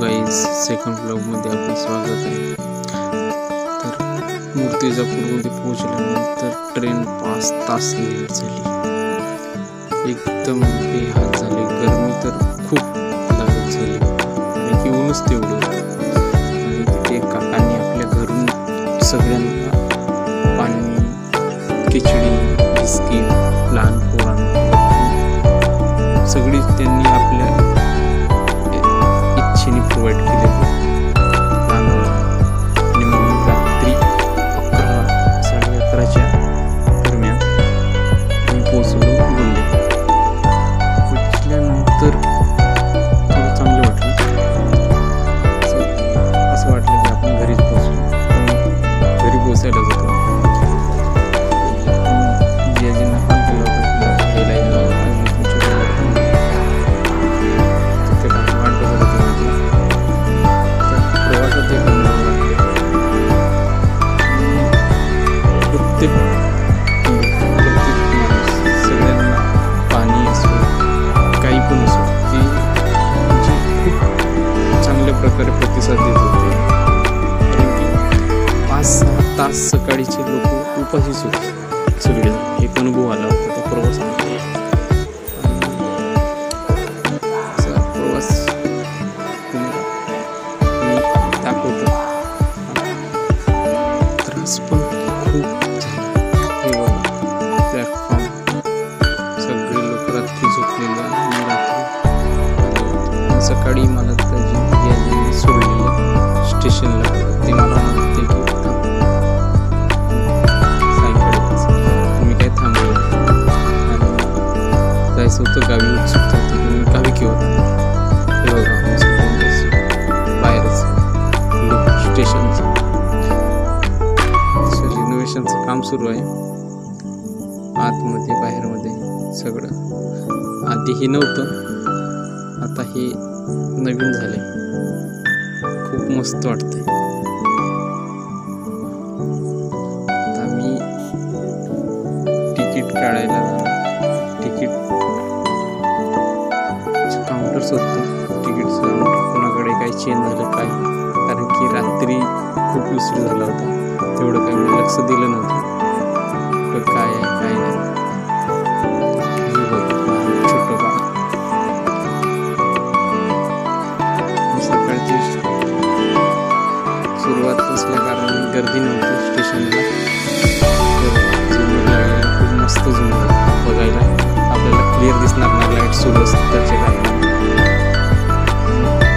Guys, second ब्लॉगमध्ये आपलं स्वागत आहे। तर मूर्तिजापूरमध्ये पोहोचल्यानंतर ट्रेन 5 तास लेट झाली। एकदम बेहाल झाले, गरमी तर खूप लागत झाली आणि की ऊनच तेवढं होतं। आणि तिथे काकांनी आपल्या घरून सगळ्यांना पाणी, खिचडी, बिस्किट, लहान पोरांना सगळी त्यांनी आपल्या इच्छेने प्रोव्हाइड केले। आणि मग रात्री 11-11:30च्या दरम्यान आम्ही पोहोचलो बोलले। पोचल्यानंतर थोडं चांगलं वाटलं, असं वाटलं की आपण घरीच पोहोचलो। घरी पोहोचायला जातो जियाजींना फोन केला होता की घ्यायला यावं आणि सगळ्यांना पाणी असो काही पण असो ती म्हणजे खूप चांगल्या प्रकारे प्रतिसाद देत होते। 5-6 तास सकाळीचे लोक उपाशीच होते सगळे। एक अनुभव आला होता त्या प्रवासामध्ये। प्रवास मी दाखवतो, त्रास पण खूप प्लॅटफॉर्म सगळे लोक रात्री झोपलेले आणि रात्री सकाळी मला त्याची सोडलेलं स्टेशनला ते मला म्हणते की सायंकाळी मी काय थांबलो आणि जायचं होतं गावी। उत्सुकता होती की मी गावी केव्हा थांबलो। हे बघा बाहेरच स्टेशनचं रिनोव्हेशनचं काम सुरू आहे, आतमध्ये बाहेरमध्ये सगळं। आधी हे नव्हतं, आता हे नवीन झाले, खूप मस्त वाटतंय। आता मी तिकीट काढायला तिकीट काउंटर शोधतो। तिकीटचं काउंटर कोणाकडे काही चेंज झालं काय, कारण की रात्री खूप उशीर झाला होता, तेवढं काही मी लक्ष दिलं नव्हतं काय आहे काय नाही। छोटं बाळ सकाळची सुरुवात असल्या कारणाने गर्दी नव्हती स्टेशनला। खूप मस्त झुंबर बघायला आपल्याला क्लिअर दिसणार नाही, लाईट सुरू असते त्याच्या कारणाने।